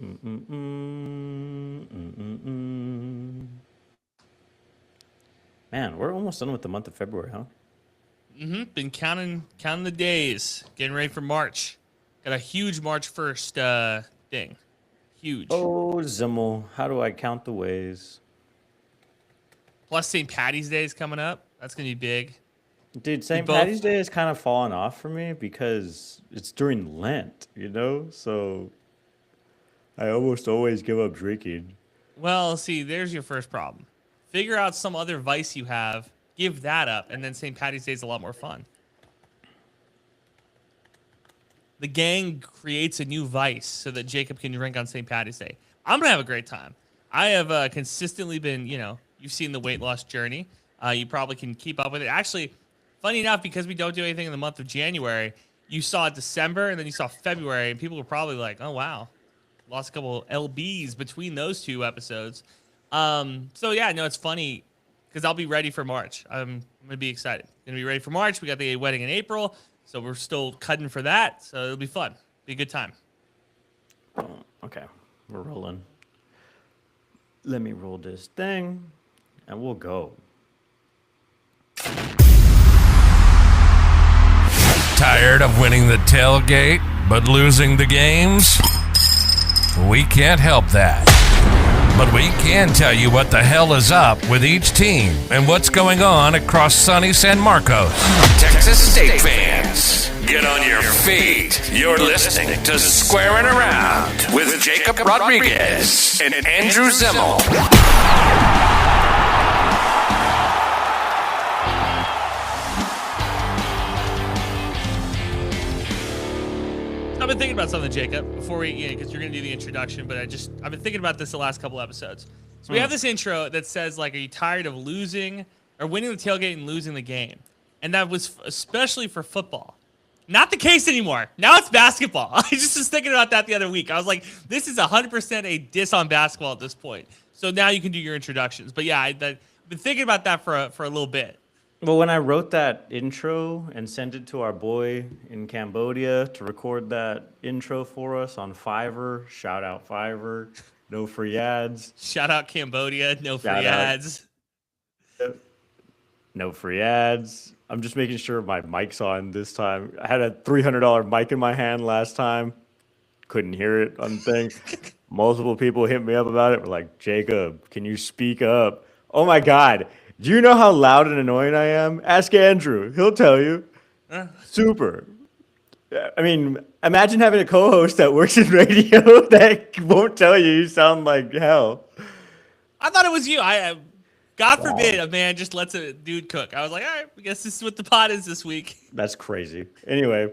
Mm-mm-mm, mm-mm-mm. Man, we're almost done with the month of February, huh? Been counting the days, getting ready for March. Got a huge March 1st thing. Huge. Oh, Zimmel, how do I count the ways? Plus St. Patty's Day is coming up. That's gonna be big. Dude, We St. Patty's both Day has kind of fallen off for me because it's during Lent, you know? So I almost always give up drinking. well, see, there's your first problem. Figure out some other vice you have, give that up, and then St. Patty's Day is a lot more fun. The gang creates a new vice so that Jacob can drink on St. Patty's Day. I'm gonna have a great time. I have consistently been, you've seen the weight loss journey. You probably can keep up with it. Actually, funny enough, because we don't do anything in the month of January, you saw December and then you saw February, and people were probably like, "Oh wow, lost a couple lbs between those two episodes." So yeah, no, it's funny because I'll be ready for March. I'm gonna be excited. Gonna be ready for March. We got the wedding in April, so we're still cutting for that. So it'll be fun. Be a good time. Oh, okay, we're rolling. Let me roll this thing and we'll go. Tired of winning the tailgate but losing the games? We can't help that. But we can tell you what the hell is up with each team and what's going on across sunny San Marcos. Texas State fans, get on your feet. You're listening to Squaring Around with Jacob Rodriguez and Andrew Zimmel. I've been thinking about something, Jacob, before we, because you're going to do the introduction, but I've been thinking about this the last couple episodes. So we have this intro that says, like, are you tired of losing or winning the tailgate and losing the game? And that was especially for football. Not the case anymore. Now it's basketball. I just was thinking about that the other week. I was like, this is 100% a diss on basketball at this point. So now you can do your introductions. But yeah, I've been thinking about that for a little bit. Well, when I wrote that intro and sent it to our boy in Cambodia to record that intro for us on Fiverr, shout out Fiverr, no free ads, Shout out Cambodia. No free shout out, ads. no free ads. I'm just making sure my mic's on this time. I had a $300 mic in my hand last time, couldn't hear it on the thing. Multiple people hit me up about it. Were like, Jacob, can you speak up? Oh my God. Do you know how loud and annoying I am? Ask Andrew. He'll tell you. Super. I mean, imagine having a co-host that works in radio that won't tell you sound like hell. I thought it was you. God Wow. forbid a man just lets a dude cook. I was like, all right, I guess this is what the pot is this week. That's crazy. Anyway,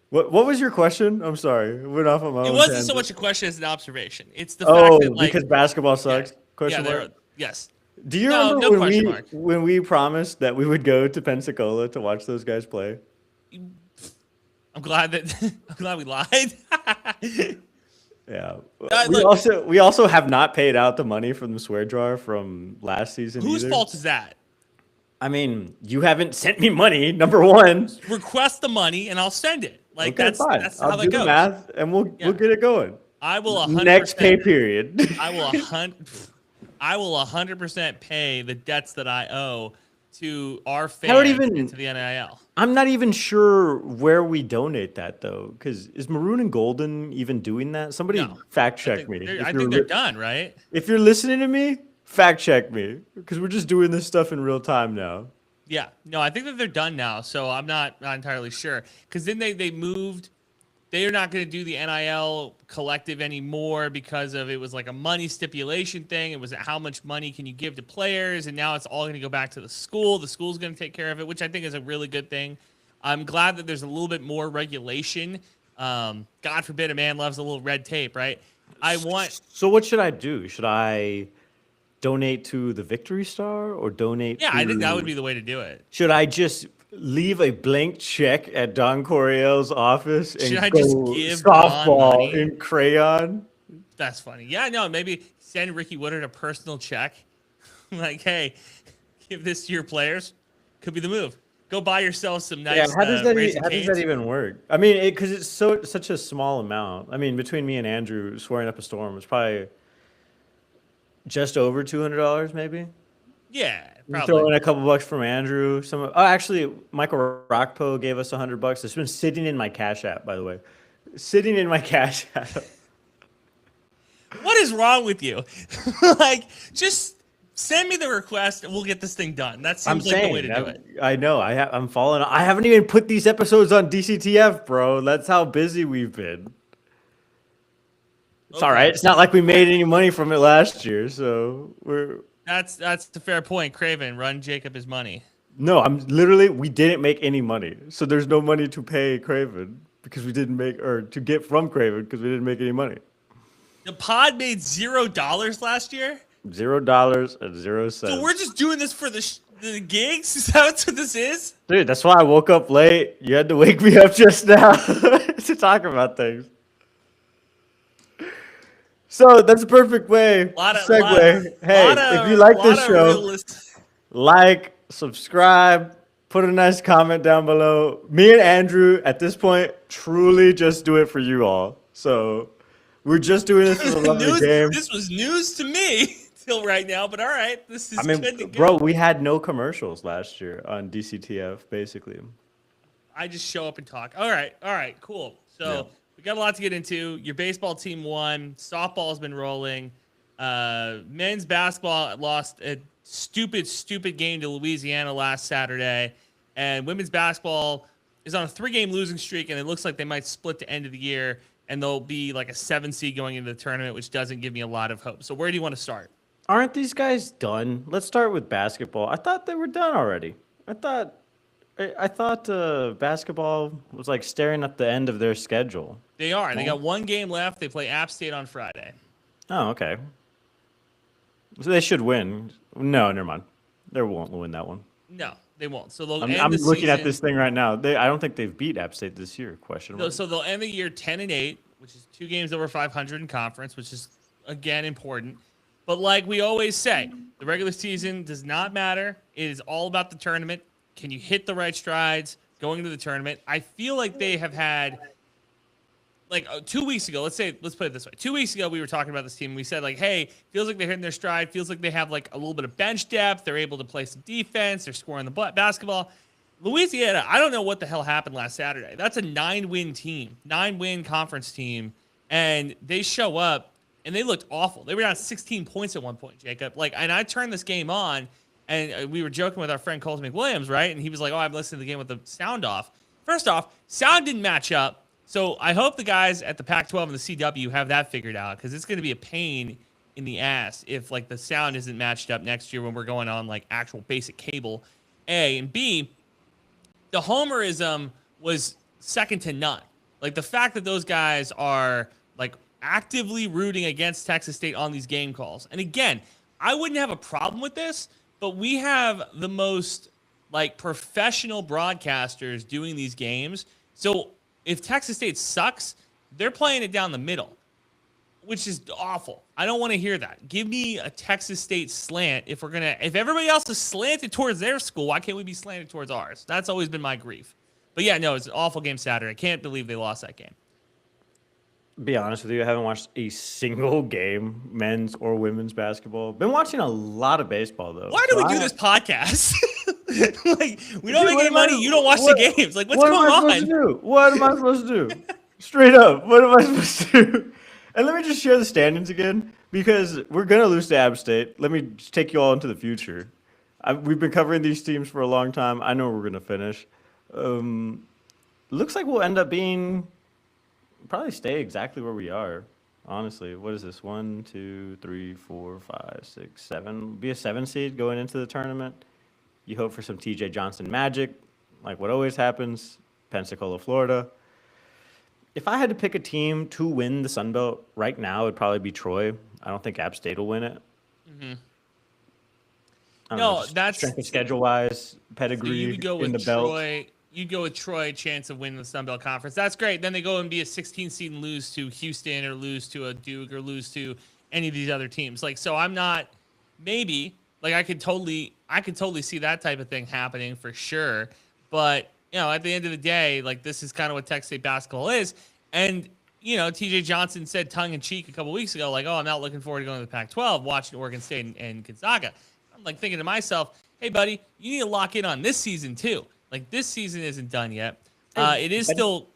what was your question? I'm sorry. I went off on my It own wasn't so tangent. much a question as an observation. It's the fact Oh, that, like, because basketball yeah, sucks? yeah, Question mark. there, yes, Do you no, remember no question mark. when we promised that we would go to Pensacola to watch those guys play? I'm glad that I'm glad we lied. Yeah. Look, We also have not paid out the money from the swear jar from last season whose either. fault is that? I mean, you haven't sent me money, number one. Request the money and I'll send it. Like Okay, fine. that's how I'll that do the goes. math and we'll Yeah, get it going. I will Next pay 100%. period. I will 100% pay the debts that I owe to our I don't fans and even to the NIL. I'm not even sure where we donate that though, because is Maroon and Golden even doing that? Somebody No, fact I check think me I think they're done, right? if you're listening to me. Fact check me because we're just doing this stuff in real time now. Yeah, no, I think that they're done now. So I'm not entirely sure because then they moved. They are not going to do the NIL collective anymore because of it was like a money stipulation thing. It was how much money can you give to players, and now it's all going to go back to the school. The school's going to take care of it, which I think is a really good thing. I'm glad that there's a little bit more regulation. God forbid a man loves a little red tape, right? I want, So what should I do? Should I donate to the Victory Star or donate yeah, I think that would to? be the way to do it. Should I just leave a blank check at Don Coryell's office Should and I just go give Don softball money? in crayon? That's funny. Yeah, no, maybe send Ricky Woodard a personal check. Like, hey, give this to your players. Could be the move. Go buy yourself some nice. Yeah, how does that Raising how does Cane's. that even work? I mean, because it's such a small amount. I mean, between me and Andrew swearing up a storm, it's probably just over $200, maybe. Yeah, You throw probably. in a couple bucks from Andrew. Actually, Michael Rockpo gave us $100. It's been sitting in my Cash App, by the way, sitting in my Cash App. What is wrong with you? Like, just send me the request and we'll get this thing done. That I'm seems like saying, the way to do it. I know. I'm falling. I haven't even put these episodes on DCTF, bro. That's how busy we've been. It's all Okay. right. It's not like we made any money from it last year, so That's a fair point. Craven, run Jacob his money. No, we didn't make any money. So there's no money to pay Craven because we didn't make, or to get from Craven because we didn't make any money. The pod made $0 last year. $0 and 0 cents. So we're just doing this for the gigs? Is that what this is? Dude, that's why I woke up late. You had to wake me up just now to talk about things. So that's a perfect way to segue. Hey, if you like this show, like, subscribe, put a nice comment down below. Me and Andrew, at this point, truly just do it for you all. So we're just doing this for the love of the game. This was news to me till right now, but all right, this is I mean, good to go. bro, we had no commercials last year on DCTF, basically. I just show up and talk. All right, cool. So we got a lot to get into. Your baseball team won. Softball's been rolling. Men's basketball lost a stupid game to Louisiana last Saturday. And women's basketball is on a 3-game losing streak, and it looks like they might split to end of the year, and they'll be like a 7 seed going into the tournament, which doesn't give me a lot of hope. So where do you want to start? Aren't these guys done? Let's start with basketball. I thought they were done already. I thought basketball was like staring at the end of their schedule. They are. They got 1 game left. They play App State on Friday. Oh, okay. So they should win. No, never mind. They won't win that one. No, they won't. So they'll I'm end the looking at season- this thing right now. I don't think they've beat App State this year. Question mark. So they'll end the year 10-8, which is 2 games over 500 in conference, which is again important. But like we always say, the regular season does not matter. It is all about the tournament. Can you hit the right strides going into the tournament? I feel like they have had, like 2 weeks ago, let's put it this way. 2 weeks ago, we were talking about this team. We said like, hey, feels like they're hitting their stride. Feels like they have like a little bit of bench depth. They're able to play some defense. They're scoring the basketball. Louisiana, I don't know what the hell happened last Saturday. That's a 9-win team, 9-win conference team. And they show up and they looked awful. They were down 16 points at one point, Jacob. And I turned this game on and we were joking with our friend Colt McWilliams, right? And he was like, oh, I'm listening to the game with the sound off. First off, sound didn't match up. So I hope the guys at the Pac-12 and the CW have that figured out, because it's going to be a pain in the ass if like the sound isn't matched up next year when we're going on like actual basic cable. A, and B, the homerism was second to none. Like the fact that those guys are like actively rooting against Texas State on these game calls. And again, I wouldn't have a problem with this, but we have the most like professional broadcasters doing these games. So if Texas State sucks, they're playing it down the middle, which is awful. I don't want to hear that. Give me a Texas State slant. If everybody else is slanted towards their school, why can't we be slanted towards ours? That's always been my grief. But yeah, no, it's an awful game Saturday. I can't believe they lost that game. Be honest with you, I haven't watched a single game, men's or women's basketball. Been watching a lot of baseball though. Why do we do this podcast? Like, we don't make any money. You don't watch the games. Like, what's going on? What am I supposed to do? Straight up, what am I supposed to do? And let me just share the standings again, because we're gonna lose to App State. Let me just take you all into the future. We've been covering these teams for a long time. I know we're gonna finish. Looks like we'll end up being probably stay exactly where we are. Honestly, what is this? 1, 2, 3, 4, 5, 6, 7. Be a 7 seed going into the tournament. You hope for some TJ Johnson magic, like what always happens. Pensacola, Florida. If I had to pick a team to win the Sun Belt right now, it would probably be Troy. I don't think App State will win it. Mm-hmm. No, that's strength of schedule wise, pedigree so you would go with in the belt. Troy. You go with Troy, chance of winning the Sun Belt Conference. That's great. Then they go and be a 16 seed and lose to Houston or lose to a Duke or lose to any of these other teams. Like, so I'm not maybe like I could totally see that type of thing happening for sure. But, at the end of the day, like, this is kind of what Texas State basketball is. And, TJ Johnson said tongue in cheek a couple weeks ago, like, oh, I'm not looking forward to going to the Pac-12, watching Oregon State and Gonzaga. I'm like thinking to myself, hey, buddy, you need to lock in on this season too. Like, this season isn't done yet. It is still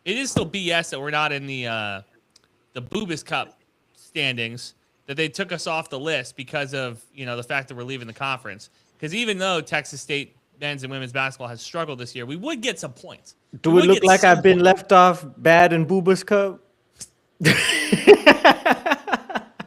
BS that we're not in the Bubis Cup standings, that they took us off the list because of, the fact that we're leaving the conference. Because even though Texas State men's and women's basketball has struggled this year, we would get some points. Do we look like I've been left off bad in Bubba's Cup?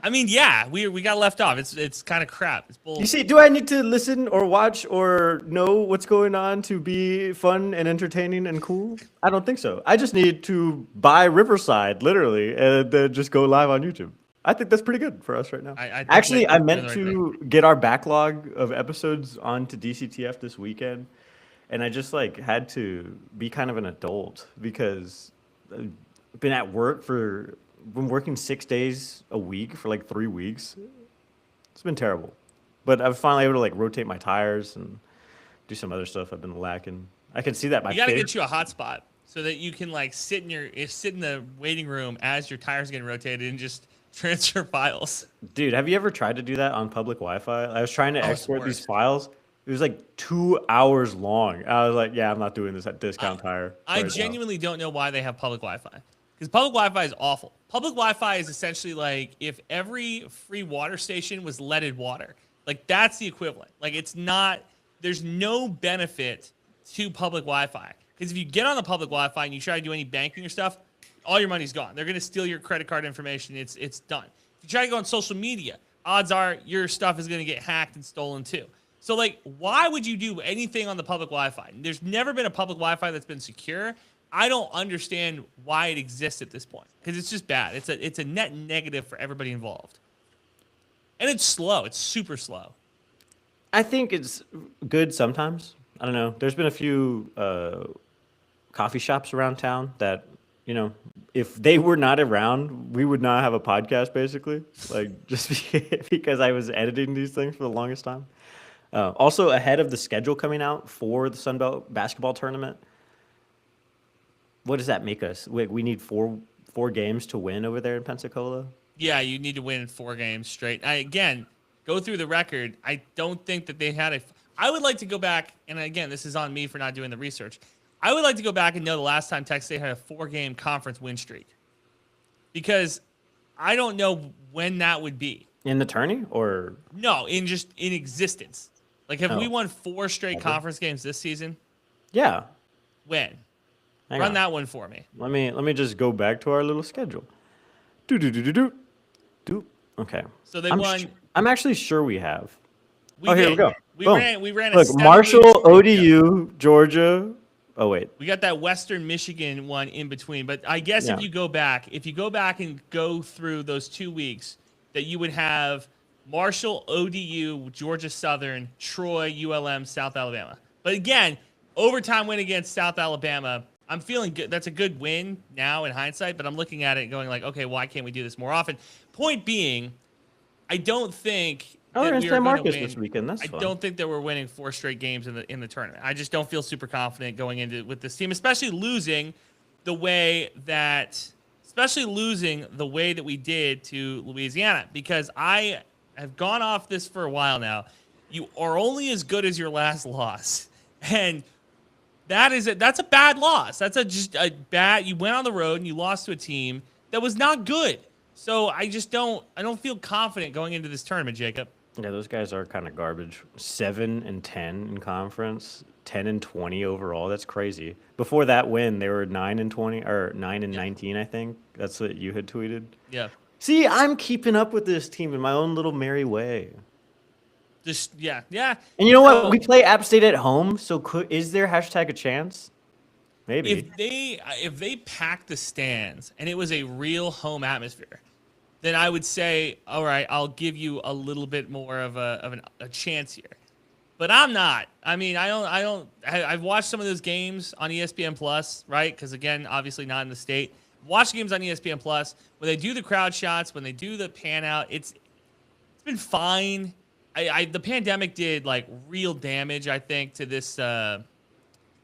I mean, yeah, we got left off. It's kind of crap. It's bull. You see, do I need to listen or watch or know what's going on to be fun and entertaining and cool? I don't think so. I just need to buy Riverside, literally, and then just go live on YouTube. I think that's pretty good for us right now. Actually, I meant to get our backlog of episodes onto DCTF this weekend, and I just had to be kind of an adult because I've been working 6 days a week for 3 weeks. It's been terrible, but I was finally able to rotate my tires and do some other stuff I've been lacking. I can see that you got to get you a hotspot so that you can sit in the waiting room as your tires getting rotated and just transfer files. Dude, have you ever tried to do that on public Wi-Fi? I was trying to export these files. It was 2 hours long. I was like, yeah, I'm not doing this at Discount Tire. I genuinely don't know why they have public Wi-Fi. Because public Wi-Fi is awful. Public Wi-Fi is essentially if every free water station was leaded water. That's the equivalent. It's not, there's no benefit to public Wi-Fi. Because if you get on the public Wi-Fi and you try to do any banking or stuff, all your money's gone. They're going to steal your credit card information. It's done. If you try to go on social media, odds are your stuff is going to get hacked and stolen too. So why would you do anything on the public Wi-Fi? There's never been a public Wi-Fi that's been secure. I don't understand why it exists at this point because it's just bad. It's a net negative for everybody involved. And it's slow. It's super slow. I think it's good sometimes. I don't know. There's been a few coffee shops around town that, if they were not around, we would not have a podcast, basically. Just because I was editing these things for the longest time. Also, ahead of the schedule coming out for the Sun Belt basketball tournament, what does that make us? We need four games to win over there in Pensacola? Yeah, you need to win 4 games straight. Again, go through the record. I don't think that they had I would like to go back, and again, this is on me for not doing the research. I would like to go back and know the last time Texas State had a 4-game conference win streak. Because I don't know when that would be. In the tourney or? No, in existence. Have we won 4 straight conference games this season? Yeah. When? Hang Run on. that one for me. Let me just go back to our little schedule. Okay. So they I'm won. I'm actually sure we have. Here we go. We Boom. ran a Look, 7-game Marshall, streak. ODU, Georgia. Oh wait. We got that Western Michigan one in between, but I guess if you go back and go through those 2 weeks, that you would have Marshall, ODU, Georgia Southern, Troy, ULM, South Alabama. But again, overtime win against South Alabama. I'm feeling good. That's a good win now in hindsight, but I'm looking at it going okay, why can't we do this more often? Point being, I don't think they're in San Marcos this weekend. That's fun. I don't think that we're winning 4 straight games in the tournament. I just don't feel super confident going into with this team, especially losing the way that we did to Louisiana, because I have gone off this for a while now. You are only as good as your last loss, and that's a bad loss. That's just a bad. You went on the road and you lost to a team that was not good. So I don't feel confident going into this tournament, Jacob. Yeah, those guys are kind of garbage. 7-10 in conference, 10-20 overall. That's crazy. Before that win, they were 9-20 or 9-19, I think. That's what you had tweeted. Yeah. See, I'm keeping up with this team in my own little merry way. Yeah. And you know what? We play App State at home, so is there #a chance? Maybe. If they packed the stands and it was a real home atmosphere, then I would say, all right, I'll give you a little bit more of a chance here. But I'm not. I mean, I've watched some of those games on ESPN Plus, right? Because again, obviously not in the state. Watch games on ESPN Plus when they do the crowd shots, when they do the pan out. It's been fine. The pandemic did real damage, I think, to this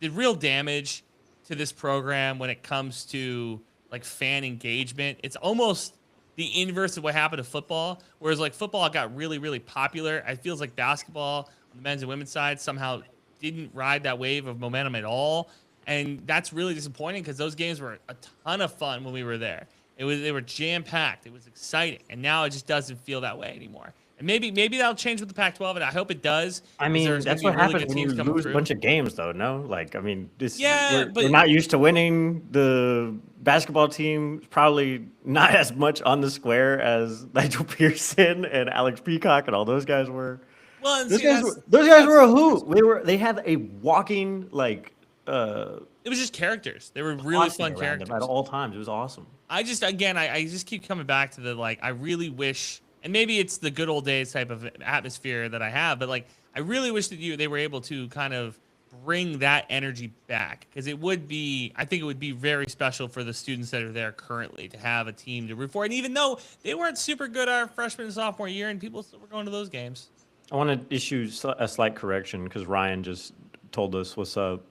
did real damage to this program when it comes to like fan engagement. It's almost the inverse of what happened to football. Whereas like football got really, really popular. It feels like basketball on the men's and women's side somehow didn't ride that wave of momentum at all. And that's really disappointing because those games were a ton of fun when we were there. They were jam packed. It was exciting, and now it just doesn't feel that way anymore. And maybe that'll change with the Pac-12, and I hope it does. I mean, that's what happens when you teams coming lose a through. bunch of games, though. No, like I mean, but we're not used to winning. The basketball team probably not as much on the square as Nigel Pearson and Alex Peacock and all those guys were. well, and Those see, guys, that's- those guys were a hoot. They had a walking like it was just characters. They were really posse fun around characters. them at all times. It was awesome. I just keep coming back to the like. I really wish, and maybe it's the good old days type of atmosphere that I have, but like I really wish that they were able to kind of bring that energy back because I think it would be very special for the students that are there currently to have a team to root for. And even though they weren't super good our freshman and sophomore year, and people still were going to those games. I want to issue a slight correction because Ryan just told us what's up.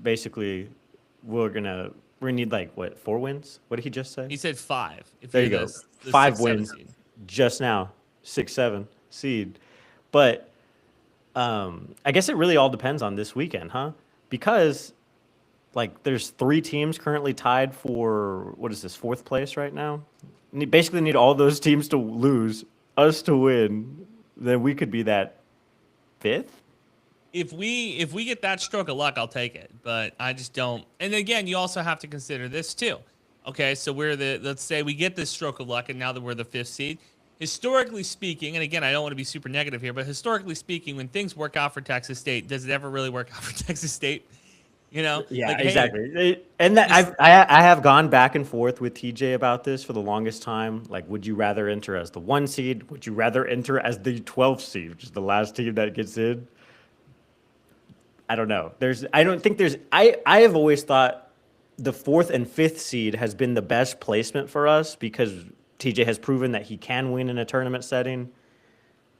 Basically, we're gonna need like what 4 wins? What did he just say? He said 5. If There you you're go. the 5 6, 7 wins seed. just now, 6-7 seed. But I guess it really all depends on this weekend, huh? Because like there's 3 teams currently tied for what is this 4th place right now? Basically need all those teams to lose, us to win, then we could be that 5th. If we get that stroke of luck, I'll take it. But I just don't. And again, you also have to consider this too. Okay, so let's say we get this stroke of luck, and now that we're the 5th seed, historically speaking, and again, I don't want to be super negative here, but historically speaking, when things work out for Texas State, does it ever really work out for Texas State? You know? Yeah, Like, hey, exactly. And that I have gone back and forth with TJ about this for the longest time. Like, would you rather enter as the 1 seed? Would you rather enter as the 12th seed, which is the last team that gets in? I don't know. I have always thought the 4th and 5th seed has been the best placement for us because TJ has proven that he can win in a tournament setting.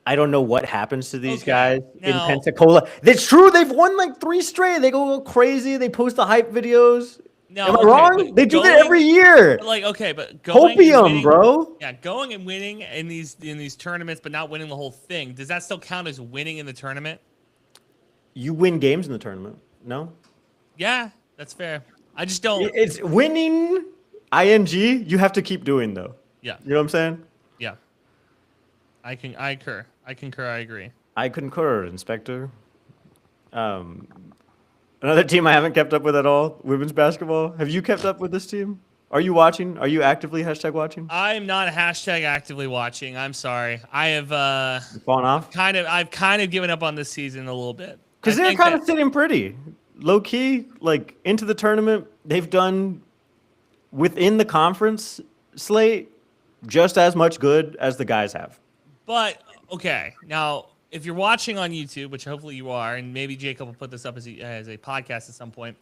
I don't know what happens to these guys in now- Pensacola. It's true. They've won like 3 straight. They go crazy. They post the hype videos. No, Am I okay, wrong? but They do that going- every year. Like, okay, but going and Hopium, winning- bro. Yeah, going and winning in these tournaments, but not winning the whole thing. Does that still count as winning in the tournament? You win games in the tournament. No? Yeah, that's fair. I just don't. It's winning ing you have to keep doing though. Yeah, You know what I'm saying? yeah. I concur. I agree. I concur, Inspector. Another team I haven't kept up with at all, women's basketball. Have you kept up with this team? Are you watching? Are you actively #watching? I'm not hashtag actively watching. I'm sorry. I have Falling off? I've kind of given up on this season a little bit. Because I they're think kind that- of sitting pretty. Low key, like into the tournament, they've done within the conference slate just as much good as the guys have. But okay, now if you're watching on YouTube, which hopefully you are, and maybe Jacob will put this up as a podcast at some point.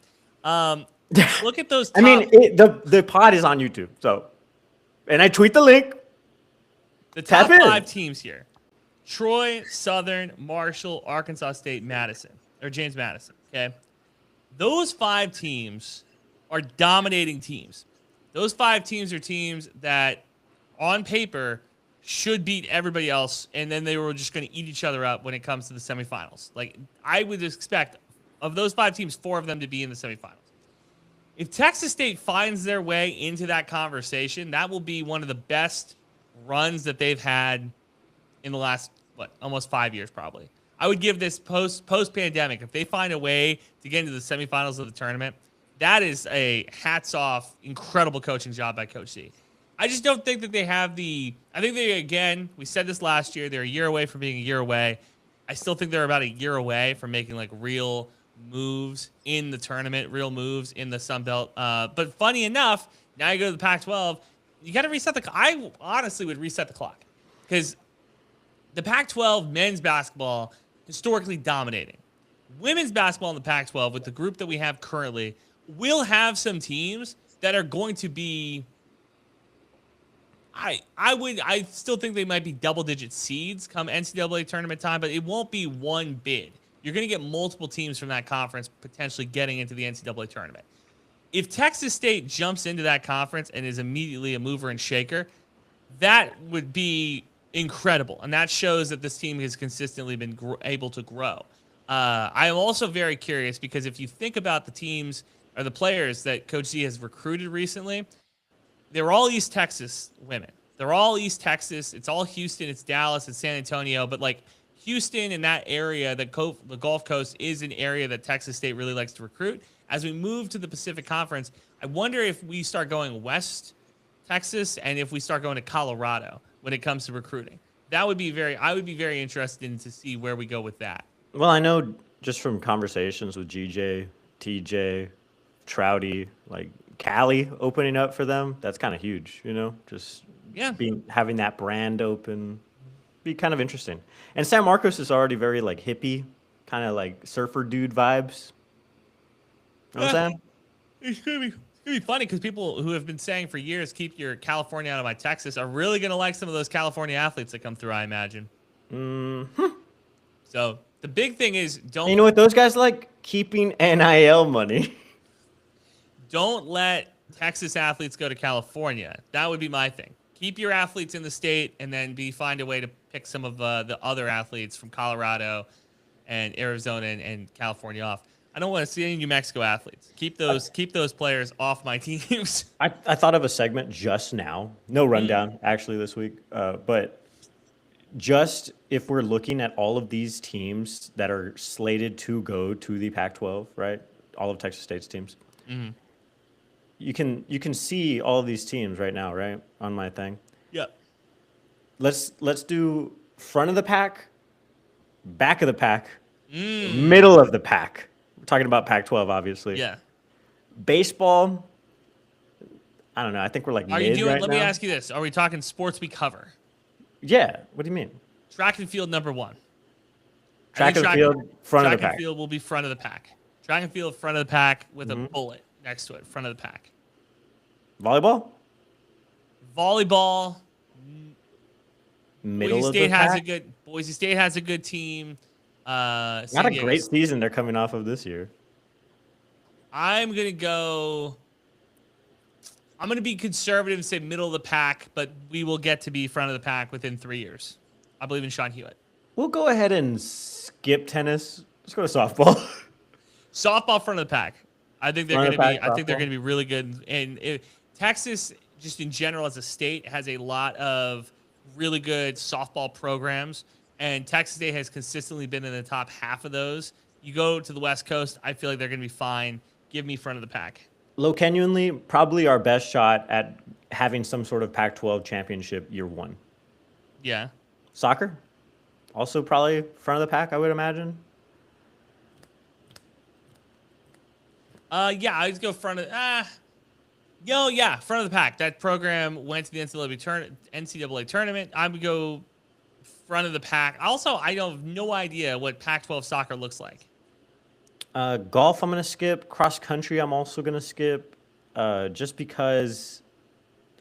Look at those. I mean, the pod is on YouTube, so, and I tweet the link. the top tap in. 5 teams here: Troy, Southern, Marshall, Arkansas State, Madison, or James Madison. Okay, those 5 teams are dominating teams. Those 5 teams are teams that, on paper, should beat everybody else, and then they were just going to eat each other up when it comes to the semifinals. Like, I would expect of those 5 teams, 4 of them to be in the semifinals. If Texas State finds their way into that conversation, that will be one of the best runs that they've had in the last, almost 5 years, probably. I would give this post-pandemic, if they find a way to get into the semifinals of the tournament, that is a hats off, incredible coaching job by Coach C. I just don't think that they have I think again, we said this last year, they're a year away from being a year away. I still think they're about a year away from making like real moves in the tournament, real moves in the Sun Belt. But funny enough, now you go to the Pac-12, you got to reset I honestly would reset the clock because the Pac-12 men's basketball historically dominating. Women's basketball in the Pac-12 with the group that we have currently will have some teams that are going to be I still think they might be double-digit seeds come NCAA tournament time, but it won't be one bid. you're going to get multiple teams from that conference potentially getting into the NCAA tournament. If Texas State jumps into that conference and is immediately a mover and shaker, that would be incredible. And that shows that this team has consistently been able to grow. I am also very curious because if you think about the teams or the players that Coach Z has recruited recently, they're all East Texas women. They're all East Texas. It's all Houston. It's Dallas. It's San Antonio. But like Houston and that area, the Gulf Coast is an area that Texas State really likes to recruit. As we move to the Pacific Conference, I wonder if we start going West Texas and if we start going to Colorado when it comes to recruiting. I would be very interested to see where we go with that. Well, I know just from conversations with GJ, TJ, Trouty, like Cali opening up for them, that's kind of huge, just having that brand open, be kind of interesting. And San Marcos is already very like hippie, kind of like surfer dude vibes. You know what I'm saying? It's gonna be funny because people who have been saying for years, keep your California out of my Texas, are really gonna like some of those California athletes that come through, I imagine. So the big thing is don't. You know what those guys like? Keeping NIL money. Don't let Texas athletes go to California. That would be my thing. Keep your athletes in the state, and then find a way to pick some of the other athletes from Colorado and Arizona and California off. I don't want to see any New Mexico athletes. Keep those players off my teams. I thought of a segment just now. No rundown actually this week, but just if we're looking at all of these teams that are slated to go to the Pac-12, right? All of Texas State's teams. Mm-hmm. You can see all of these teams right now, right, on my thing. Yep. Let's do front of the pack, back of the pack, middle of the pack. We're talking about Pac-12, obviously. Yeah. Baseball, I don't know. I think we're like Are mid you doing? right Let now. me ask you this: are we talking sports we cover? Yeah. What do you mean? Track and field number one. Track and field, front of the Track pack. and field will be front of the pack. Track and field, front of the pack with a bullet next to it, front of the pack. Volleyball, Volleyball. middle Boise of State the has pack. Boise State has a good team. Not a great season they're coming off of this year. I'm gonna be conservative and say middle of the pack, but we will get to be front of the pack within 3 years. I believe in Sean Hewitt. We'll go ahead and skip tennis. Let's go to softball. Softball front of the pack. I think they're Front going of to the be. pack, I think they're softball. going to be really good. And Texas, just in general as a state, has a lot of really good softball programs, and Texas State has consistently been in the top half of those. You go to the West Coast, I feel like they're going to be fine. Give me front of the pack. Low genuinely, probably our best shot at having some sort of Pac-12 championship year one. Yeah. Soccer, also probably front of the pack, I would imagine. Yeah, I would go front of front of the pack. That program went to the NCAA tournament. I would go front of the pack. Also, I have no idea what Pac-12 soccer looks like. Golf, I'm going to skip. Cross country, I'm also going to skip. Just because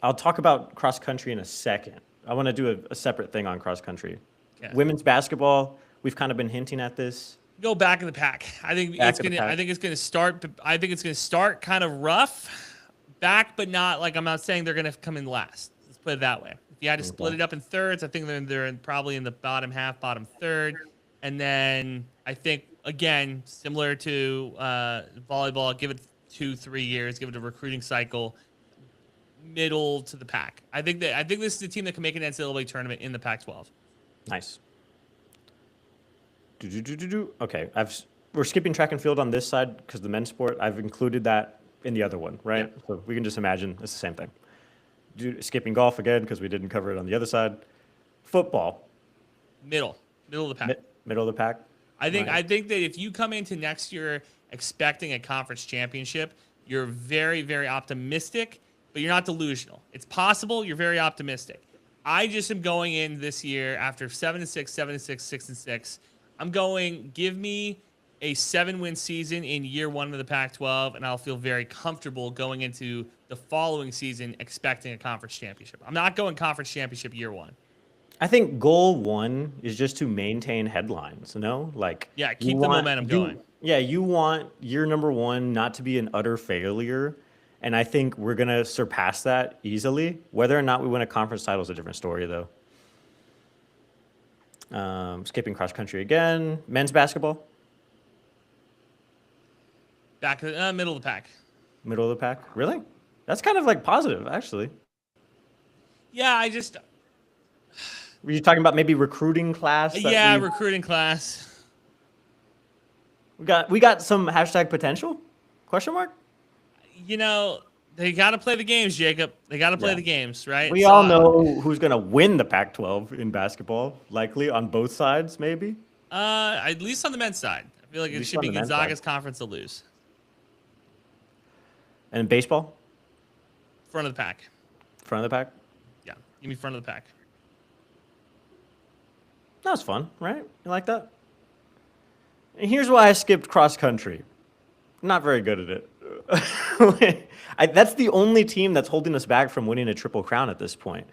I'll talk about cross country in a second. I want to do a separate thing on cross country. Yeah. Women's basketball, we've kind of been hinting at this. Go back in the pack. I think Back it's of the gonna. pack. I think it's gonna start. I think it's gonna start kind of rough, back, but not like I'm not saying they're gonna come in last. Let's put it that way. If you had to split it up in thirds, I think they're probably in the bottom half, bottom third, and then I think again similar to volleyball, give it 2-3 years, give it a recruiting cycle, middle to the pack. I think this is a team that can make an NCAA tournament in the Pac-12. Nice. Okay, we're skipping track and field on this side because the men's sport, I've included that in the other one, right? Yeah. So we can just imagine it's the same thing. Skipping golf again because we didn't cover it on the other side. Football, Middle of the pack. middle of the pack. I think Right. that if you come into next year expecting a conference championship, you're very, very optimistic, but you're not delusional. It's possible. You're very optimistic. I just am going in this year after 7-6, 7-6, 6-6. I'm going, give me a 7-win season in year one of the Pac-12, and I'll feel very comfortable going into the following season expecting a conference championship. I'm not going conference championship year one. I think goal one is just to maintain headlines, Like Yeah, you keep the want momentum you going. yeah, you want year number one not to be an utter failure. And I think we're gonna surpass that easily. Whether or not we win a conference title is a different story though. Skipping cross country again. Men's basketball, Back middle of the pack. middle of the pack. Really? That's kind of like positive, actually. Yeah, I just Were you talking about maybe recruiting class? yeah, recruiting class. We got some hashtag potential? Question mark? You know, they got to play the games, Jacob. They got to play Yeah. the games, right? We So, all know who's gonna win the Pac-12 in basketball, likely on both sides, maybe. at least on the men's side, I feel like it least should on be the men's Gonzaga's side. conference to lose. And baseball, Front of the pack. front of the pack. Yeah, give me front of the pack. That was fun, right? You like that? And here's why I skipped cross country. Not very good at it. That's the only team that's holding us back from winning a triple crown at this point.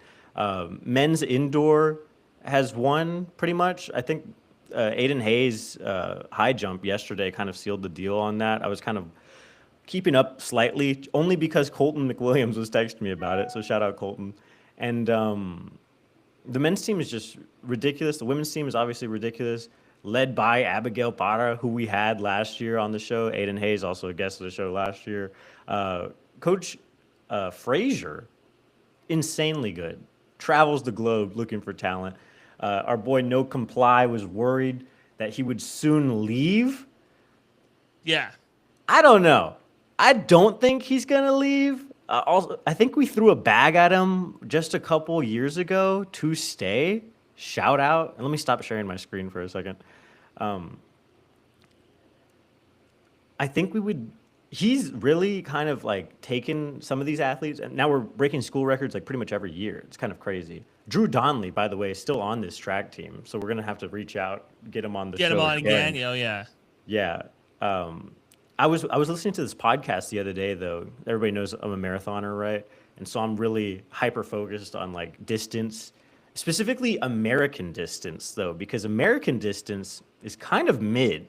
Men's indoor has won pretty much. I think Aiden Hayes' high jump yesterday kind of sealed the deal on that. I was kind of keeping up slightly, only because Colton McWilliams was texting me about it. So shout out Colton. And the men's team is just ridiculous. The women's team is obviously ridiculous, led by Abigail Parra, who we had last year on the show. Aiden Hayes, also a guest of the show last year. Coach Frazier, insanely good. Travels the globe looking for talent. Our boy No Comply was worried that he would soon leave. Yeah. I don't know. I don't think he's gonna leave. Also, I think we threw a bag at him just a couple years ago to stay. Shout out. And let me stop sharing my screen for a second. I think we would. He's really kind of like taken some of these athletes, and now we're breaking school records like pretty much every year. It's kind of crazy. Drew Donnelly, by the way, is still on this track team, so we're gonna have to reach out, get him on the show. Get him on again. Yeah. Yeah. I was listening to this podcast the other day though. Everybody knows I'm a marathoner, right? And so I'm really hyper focused on like distance, specifically American distance though, because American distance is kind of mid,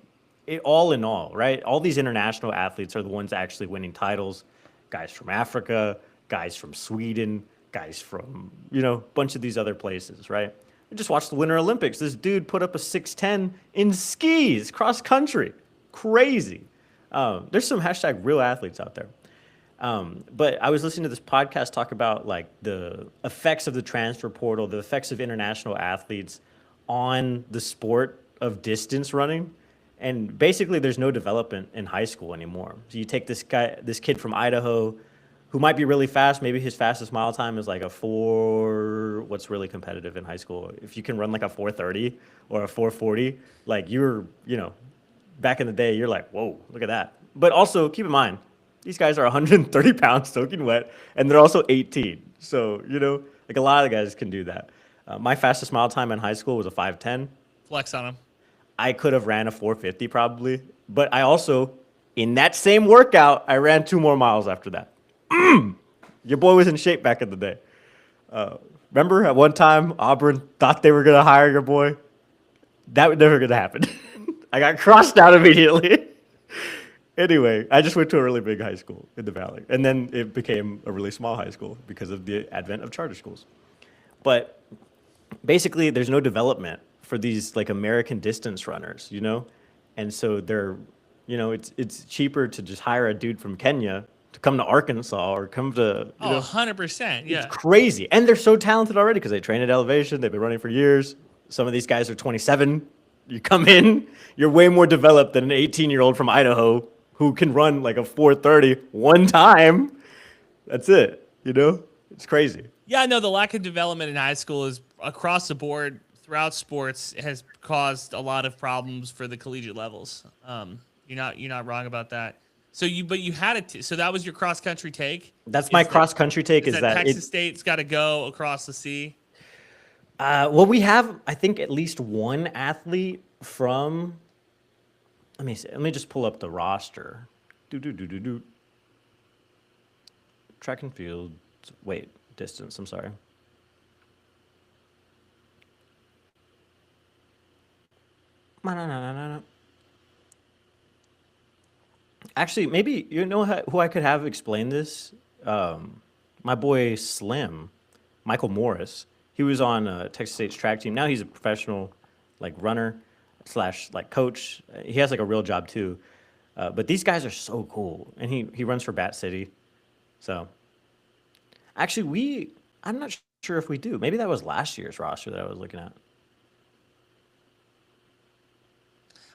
all in all, right? All these international athletes are the ones actually winning titles. Guys from Africa, guys from Sweden, guys from, a bunch of these other places, right? I just watched the Winter Olympics. This dude put up a 6'10" in skis, cross country. Crazy. There's some hashtag real athletes out there. But I was listening to this podcast talk about like the effects of the transfer portal, the effects of international athletes on the sport of distance running. And basically there's no development in high school anymore. So you take this kid from Idaho who might be really fast. Maybe his fastest mile time is like what's really competitive in high school. If you can run like a 4:30 or a 4:40, like back in the day, you're like, whoa, look at that. But also keep in mind, these guys are 130 pounds soaking wet, and they're also 18. So, like a lot of the guys can do that. My fastest mile time in high school was a 5:10. Flex on him. I could have ran a 4:50 probably. But I also, in that same workout, I ran 2 more miles after that. Your boy was in shape back in the day. Remember at one time, Auburn thought they were going to hire your boy? That was never going to happen. I got crossed out immediately. Anyway, I just went to a really big high school in the Valley. And then it became a really small high school because of the advent of charter schools. But basically, there's no development for these like American distance runners, And so they're, it's cheaper to just hire a dude from Kenya to come to Arkansas or come to, 100%. Yeah. It's crazy. And they're so talented already because they train at elevation. They've been running for years. Some of these guys are 27. You come in, you're way more developed than an 18-year-old from Idaho who can run like a 4:30 one time. That's it. It's crazy. Yeah, no, the lack of development in high school is across the board throughout sports has caused a lot of problems for the collegiate levels. You're not wrong about that. So you had it. So that was your cross country take. That's my cross country take. Is that Texas State's got to go across the sea? Well, we have, I think, at least one athlete from. Let me see. Let me just pull up the roster. Track and field. Wait, distance. I'm sorry. No. Actually, maybe you know who I could have explain this? My boy Slim, Michael Morris. He was on Texas State's track team. Now he's a professional, like runner slash like coach. He has like a real job too. But these guys are so cool, and he runs for Bat City. So actually, I'm not sure if we do. Maybe that was last year's roster that I was looking at.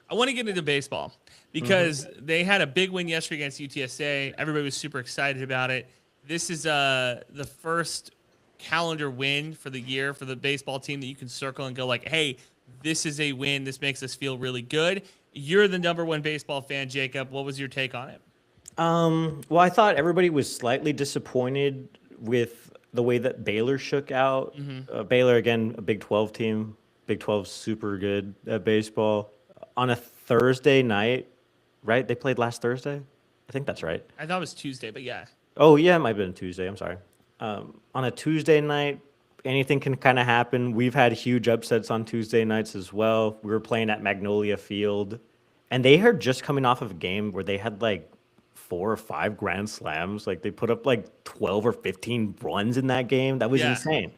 I want to get into baseball because they had a big win yesterday against UTSA. Everybody was super excited about it. This is the first calendar win for the year for the baseball team that you can circle and go like, hey, this is a win. This makes us feel really good. You're the number one baseball fan, Jacob. What was your take on it? Well, I thought everybody was slightly disappointed with the way that Baylor shook out. Baylor, again, a Big 12 team. Big 12 super good at baseball. On a Thursday night, right? They played last Thursday? I think that's right. I thought it was Tuesday, but yeah. Oh, yeah, it might have been Tuesday. I'm sorry. On a Tuesday night, anything can kind of happen. We've had huge upsets on Tuesday nights as well. We were playing at Magnolia Field, and they are just coming off of a game where they had like 4 or 5 grand slams. Like they put up like 12 or 15 runs in that game. That was insane.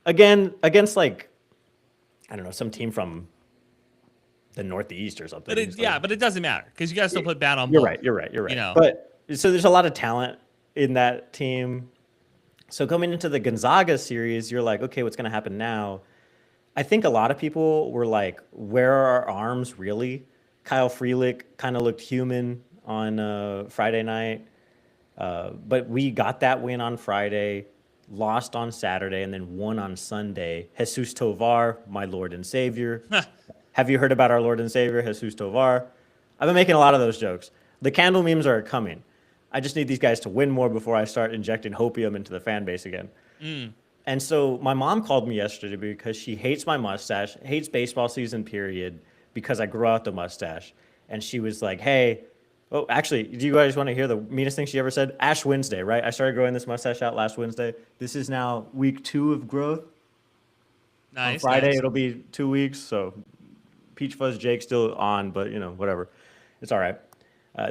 Again, against like, I don't know, some team from the Northeast or something. But it doesn't matter because you guys still put bat on You're ball. right. You're right. You know. But so there's a lot of talent in that team. So coming into the Gonzaga series, you're like, okay, what's going to happen now? I think a lot of people were like, where are our arms really? Kyle Freelick kind of looked human on Friday night. But we got that win on Friday, lost on Saturday, and then won on Sunday. Jesus Tovar, my Lord and Savior. Have you heard about our Lord and Savior, Jesus Tovar? I've been making a lot of those jokes. The candle memes are coming. I just need these guys to win more before I start injecting hopium into the fan base again. And so my mom called me yesterday because she hates my mustache, hates baseball season, period, because I grew out the mustache. And she was like, hey, oh, actually, do you guys want to hear the meanest thing she ever said? Ash Wednesday, right? I started growing this mustache out last Wednesday. This is now week 2 of growth. Nice. On Friday, nice. it'll be 2 weeks, so Peach Fuzz Jake's still on, but, you know, whatever. It's all right.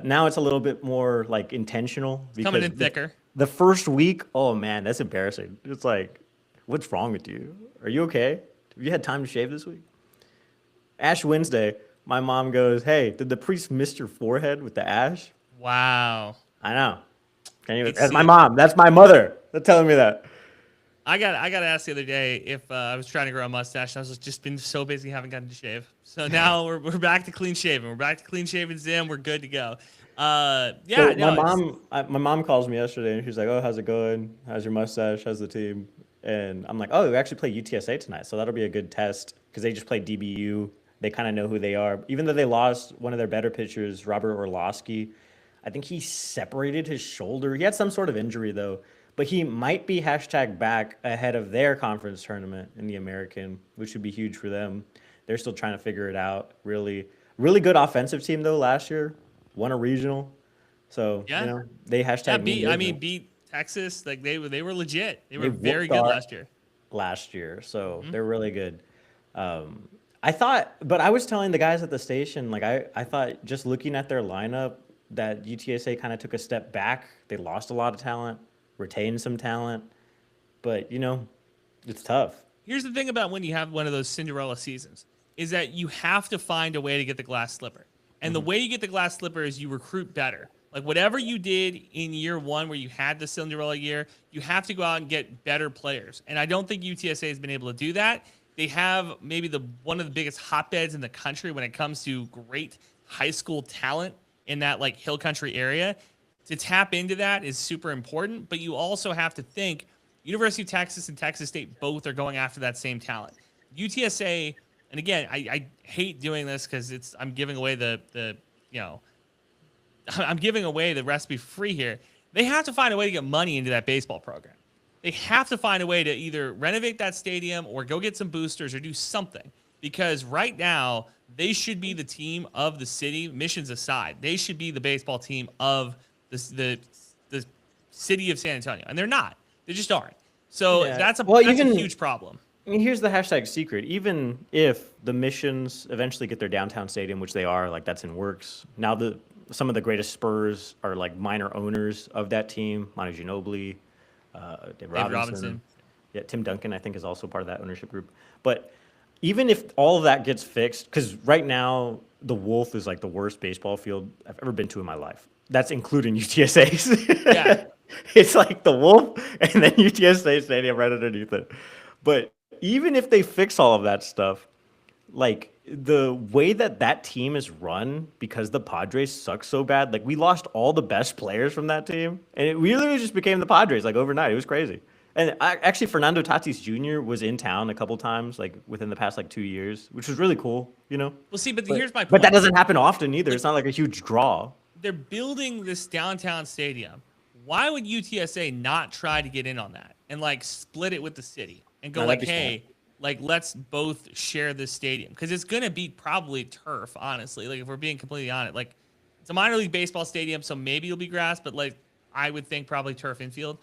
Now it's a little bit more, like, intentional. Coming in thicker. The first week, oh, man, that's embarrassing. It's like, what's wrong with you? Are you okay? Have you had time to shave this week? Ash Wednesday, my mom goes, hey, did the priest miss your forehead with the ash? Wow. I know. That's my mom. That's my mother. They're telling me that. I got asked the other day if I was trying to grow a mustache. And I was just been so busy, haven't gotten to shave. So now we're back to clean shaven. We're back to clean shaven Zim. We're good to go. So my mom calls me yesterday and she's like, oh, how's it going? How's your mustache? How's the team? And I'm like, oh, we actually play UTSA tonight, so that'll be a good test because they just played DBU. They kind of know who they are. Even though they lost one of their better pitchers, Robert Orlowski, I think he separated his shoulder. He had some sort of injury though. But he might be #back ahead of their conference tournament in the American, which would be huge for them. They're still trying to figure it out. Really, really good offensive team though. Last year, won a regional, so you know they beat Texas. Like they were legit. They were very good last year. Last year, so they're really good. I thought, but I was telling the guys at the station, like I thought just looking at their lineup that UTSA kind of took a step back. They lost a lot of talent. Retain some talent, but you know, it's tough. Here's the thing about when you have one of those Cinderella seasons is that you have to find a way to get the glass slipper. And the way you get the glass slipper is you recruit better. Like whatever you did in year 1 where you had the Cinderella year, you have to go out and get better players. And I don't think UTSA has been able to do that. They have maybe one of the biggest hotbeds in the country when it comes to great high school talent in that like hill country area. To tap into that is super important, but you also have to think University of Texas and Texas State both are going after that same talent. UTSA, and again, I hate doing this because I'm giving away I'm giving away the recipe for free here. They have to find a way to get money into that baseball program. They have to find a way to either renovate that stadium or go get some boosters or do something because right now they should be the team of the city, missions aside. They should be the baseball team of the city of San Antonio, and they're not. They just aren't. So that's a huge problem. I mean, here's the hashtag secret. Even if the Missions eventually get their downtown stadium, which they are, like that's in works. Now some of the greatest Spurs are like minor owners of that team. Manu Ginobili, Dave Robinson. Yeah, Tim Duncan, I think, is also part of that ownership group. But even if all of that gets fixed, because right now the Wolf is like the worst baseball field I've ever been to in my life. That's including UTSA's. Yeah. It's like the Wolf and then UTSA Stadium right underneath it. But even if they fix all of that stuff, like the way that team is run because the Padres suck so bad, like we lost all the best players from that team, and it really just became the Padres like overnight. It was crazy. And actually, Fernando Tatis Jr. was in town a couple times, like within the past like 2 years, which was really cool, you know. Well, see, but here's my point. But that doesn't happen often either. It's not like a huge draw. They're building this downtown stadium. Why would UTSA not try to get in on that and like split it with the city and go No, like, that'd be hey, like let's both share this stadium? Because it's gonna be probably turf, honestly. Like if we're being completely honest, like it's a minor league baseball stadium, so maybe it'll be grass, but like I would think probably turf infield.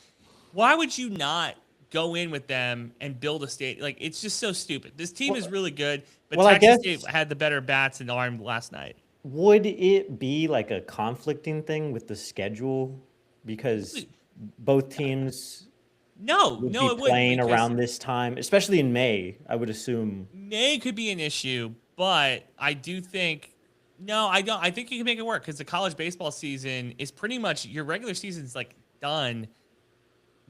Why would you not go in with them and build a stadium? Like it's just so stupid. This team is really good, but well, Texas State had the better bats and arm last night. Would it be like a conflicting thing with the schedule because both teams No, would no, be it wouldn't. playing Because around this time, especially in May? I would assume. May could be an issue, but I do think no, I don't. I think you can make it work because the college baseball season is pretty much your regular season's like done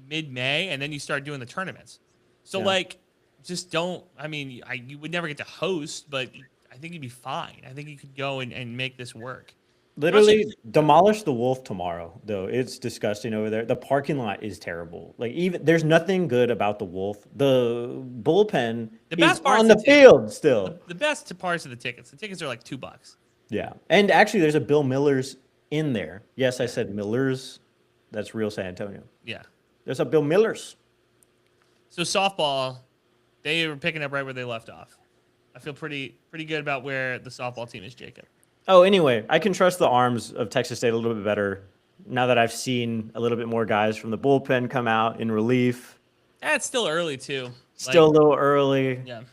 mid-May, and then you start doing the tournaments. So Yeah. like, just don't. I mean, you would never get to host, but I think you'd be fine. I think you could go and make this work. Literally demolish the Wolf tomorrow, though. It's disgusting over there. The parking lot is terrible. Like even there's nothing good about the Wolf. The bullpen The is best part's on the the ticket. field still. The best parts of the tickets. The tickets are like $2. Yeah, and actually, there's a Bill Miller's in there. Yes, I said Miller's. That's real San Antonio. Yeah. There's a Bill Miller's. So softball, they were picking up right where they left off. I feel pretty good about where the softball team is, Jacob. Oh, anyway, I can trust the arms of Texas State a little bit better now that I've seen a little bit more guys from the bullpen come out in relief. It's still early too. Still a Like, little early. yeah.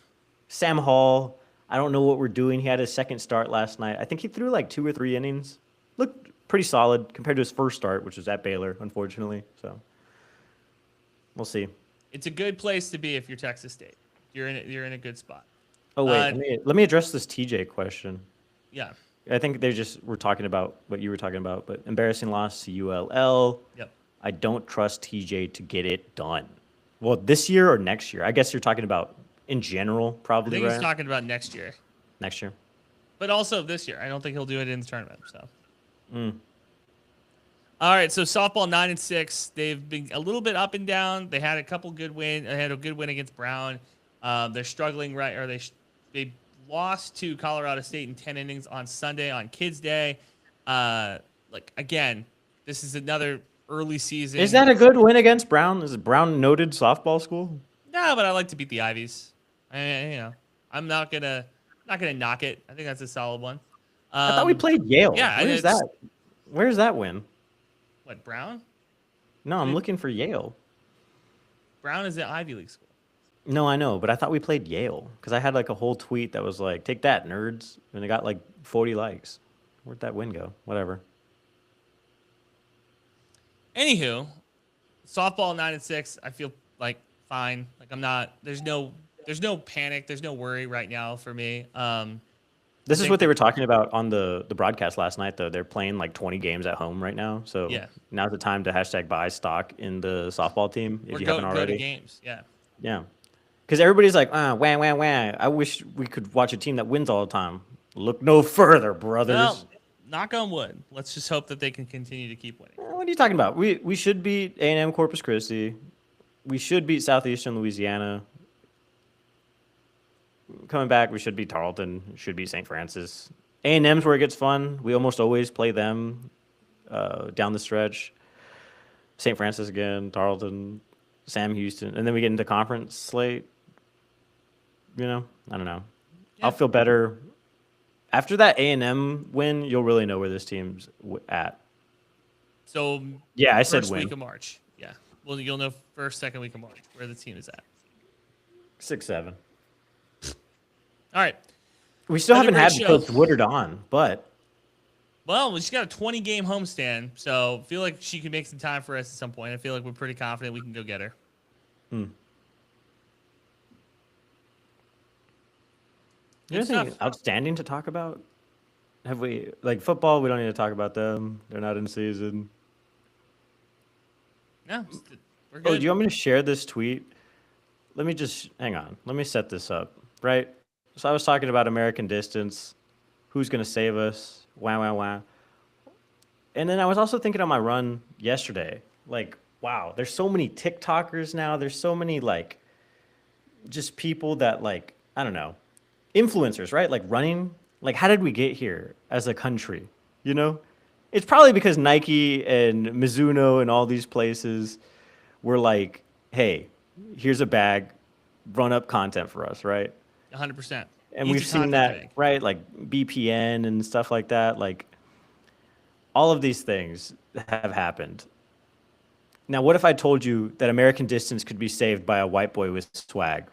Sam Hall, I don't know what we're doing. He had his second start last night. I think he threw like 2 or 3 innings. Looked pretty solid compared to his first start, which was at Baylor, unfortunately. So we'll see. It's a good place to be if you're Texas State. You're in a good spot. Oh wait, let me address this TJ question. Yeah. I think we're talking about what you were talking about, but embarrassing loss to ULL. Yep. I don't trust TJ to get it done. Well, this year or next year? I guess you're talking about in general, I probably, think right? he's talking about next year, Next year. but also this year. I don't think he'll do it in the tournament. So. Mm. All right, so softball 9-6. They've been a little bit up and down. They had a couple good win. They had a good win against Brown. They're struggling they lost to Colorado State in 10 innings on Sunday on Kids Day. Like again, this is another early season. Is that a good win against Brown? Is Brown noted softball school? No, but I like to beat the Ivies. I'm not gonna knock it. I think that's a solid one. I thought we played Yale. yeah, Where's it's- that? Where's that win? What, Brown? No, I'm looking for Yale. Brown is an Ivy League school. No, I know, but I thought we played Yale because I had like a whole tweet that was like, "Take that, nerds," and it got like 40 likes. Where'd that win go? Whatever. Anywho, softball 9-6. I feel like fine. Like I'm not. There's no panic. There's no worry right now for me. This is think what they were talking about on the broadcast last night, though. They're playing like 20 games at home right now. So Yeah. now's the time to hashtag buy stock in the softball team if Or you go haven't to already. games. Yeah. Yeah. Because everybody's like, wah, wah, wah. I wish we could watch a team that wins all the time. Look no further, brothers. Well, knock on wood. Let's just hope that they can continue to keep winning. What are you talking about? We should beat A&M Corpus Christi. We should beat Southeastern Louisiana. Coming back, we should beat Tarleton. Should beat St. Francis. A&M's where it gets fun. We almost always play them down the stretch. St. Francis again, Tarleton, Sam Houston, and then we get into conference slate. You know, I don't know. Yeah. I'll feel better after that A&M win. You'll really know where this team's at. So Yeah, I said first win. week of March. Yeah. Well, you'll know first, second week of March where the team is at. 6, 7. All right. We still Another haven't had great show. Coach Woodard on, but Well, she's got a 20-game homestand, so I feel like she could make some time for us at some point. I feel like we're pretty confident we can go get her. anything stuff. outstanding to talk about? Have we, like, football? We don't need to talk about them. They're not in season. No, we're Oh, good. do you want me to share this tweet? Let me just hang on. Let me set this up. Right. So I was talking about American distance. Who's gonna save us? Wow, wow, wow. And then I was also thinking on my run yesterday, like, wow, there's so many TikTokers now. There's so many like just people that like, I don't know, influencers, right? Like running. Like, how did we get here as a country? You know? It's probably because Nike and Mizuno and all these places were like, hey, here's a bag, run up content for us, right? 100%. And Easy we've seen content to that, make. right? Like BPN and stuff like that. Like, all of these things have happened. Now, what if I told you that American distance could be saved by a white boy with swag?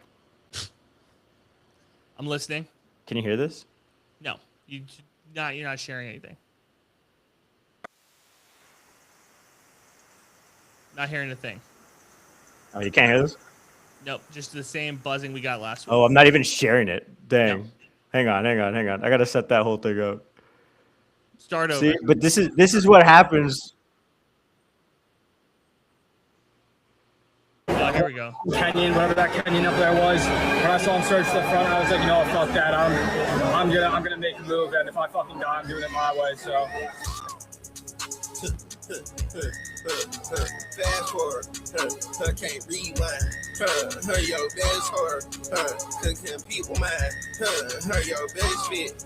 I'm listening. Can you hear this? No, you're not sharing anything. Not hearing a thing. Oh, you can't hear this? Nope, just the same buzzing we got last week. Oh, I'm not even sharing it. Dang. No. Hang on. I gotta set that whole thing up. Start over. See, but this is what happens. Oh, here we go. Kenyon, whatever that Kenyon up there was. When I saw him surge to the front, I was like, you know what, fuck that. I'm gonna make a move, and if I fucking die, I'm doing it my way. So. Fast forward, can't rewind. Yo, best hard, can people mind? Yo, best fit.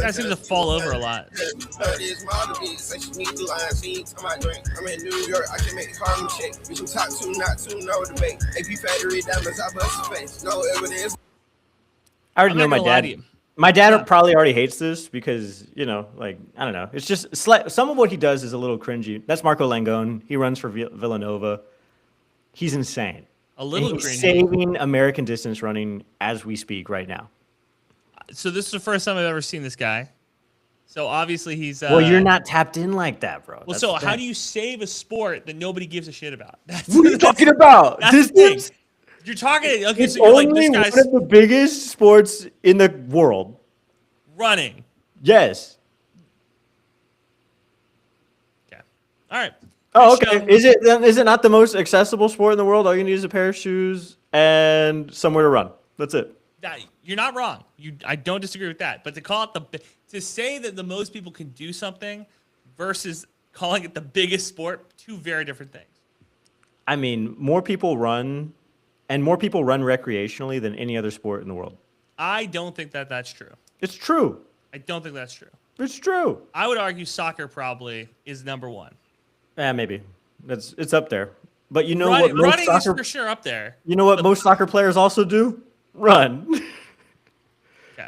That seems to fall over a lot. This model bitch say she need the line. She ain't talking about drink. I'm in New York, I can make Harlem shake. Bitch, I'm top two, not two, no debate. AP factory diamonds, I bust the face. No evidence. I already I'm know not my gonna lie dad. to you. My dad Yeah. probably already hates this because, you know, like, I don't know. It's just some of what he does is a little cringy. That's Marco Langone. He runs for Villanova. He's insane. A little And he's cringy. saving American distance running as we speak right now. So this is the first time I've ever seen this guy. So obviously he's. Well, you're not tapped in like that, bro. Well, That's so the how thing. do you save a sport that nobody gives a shit about? That's, What are you talking about? that's the thing. Distance? You're talking. Okay, It's so you're like only this one guy's of the biggest sports in the world. running. Yes. Okay. All right. Oh, Good okay. show. Is it not the most accessible sport in the world? All you need is a pair of shoes and somewhere to run. That's it. You're not wrong. I don't disagree with that. But to say that the most people can do something versus calling it the biggest sport, two very different things. I mean, more people run, and more people run recreationally than any other sport in the world. I don't think that that's true. It's true. I don't think that's true. It's true. I would argue soccer probably is number one. Yeah, maybe. It's up there. But you know Running, what most running is soccer for sure up there. you know what most soccer players also do? Run. Okay.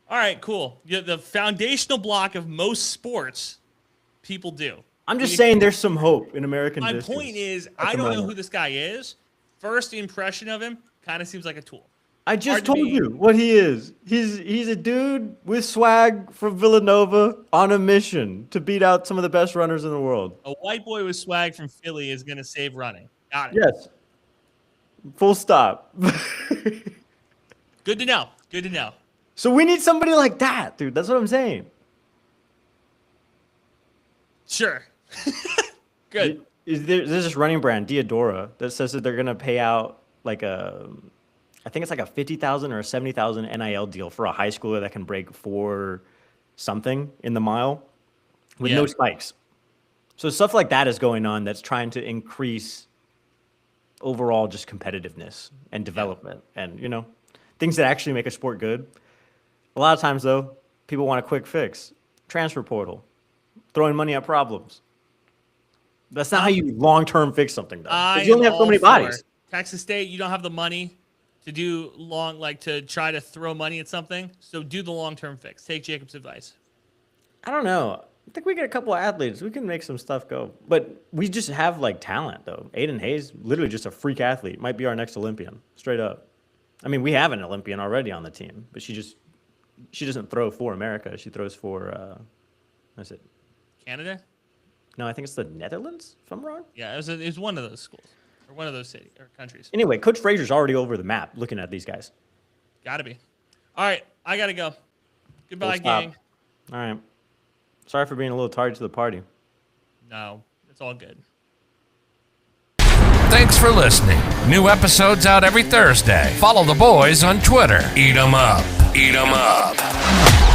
All right, cool. The foundational block of most sports, people do. I'm just You- saying there's some hope in American My distance. point is, at I the don't know moment. who this guy is. First impression of him kind of seems like a tool. I just hard to told be- you what he is. He's a dude with swag from Villanova on a mission to beat out some of the best runners in the world. A white boy with swag from Philly is going to save running. Got it. Yes. Full stop. Good to know. Good to know. So we need somebody like that, dude. That's what I'm saying. Sure. Good. There's this running brand, Diadora, that says that they're gonna pay out like I think it's like a 50,000 or a 70,000 NIL deal for a high schooler that can break 4 something in the mile with no Yeah. spikes. So stuff like that is going on that's trying to increase overall just competitiveness and development and, you know, things that actually make a sport good. A lot of times though, people want a quick fix. Transfer portal, throwing money at problems. That's not how you long-term fix something though. 'Cause you only have so many bodies. Texas State, you don't have the money to do to try to throw money at something. So do the long-term fix. Take Jacob's advice. I don't know. I think we get a couple of athletes. We can make some stuff go. But we just have like talent though. Aiden Hayes, literally just a freak athlete. Might be our next Olympian. Straight up. I mean, we have an Olympian already on the team, but she doesn't throw for America. She throws for what is it? Canada? No, I think it's the Netherlands, if I'm wrong. Yeah, it was one of those schools or one of those cities or countries. Anyway, Coach Frazier's already over the map looking at these guys. Gotta be. All right, I gotta go. Goodbye, Full stop. gang. All right. Sorry for being a little tardy to the party. No, it's all good. Thanks for listening. New episodes out every Thursday. Follow the boys on Twitter. Eat 'em up. Eat 'em up.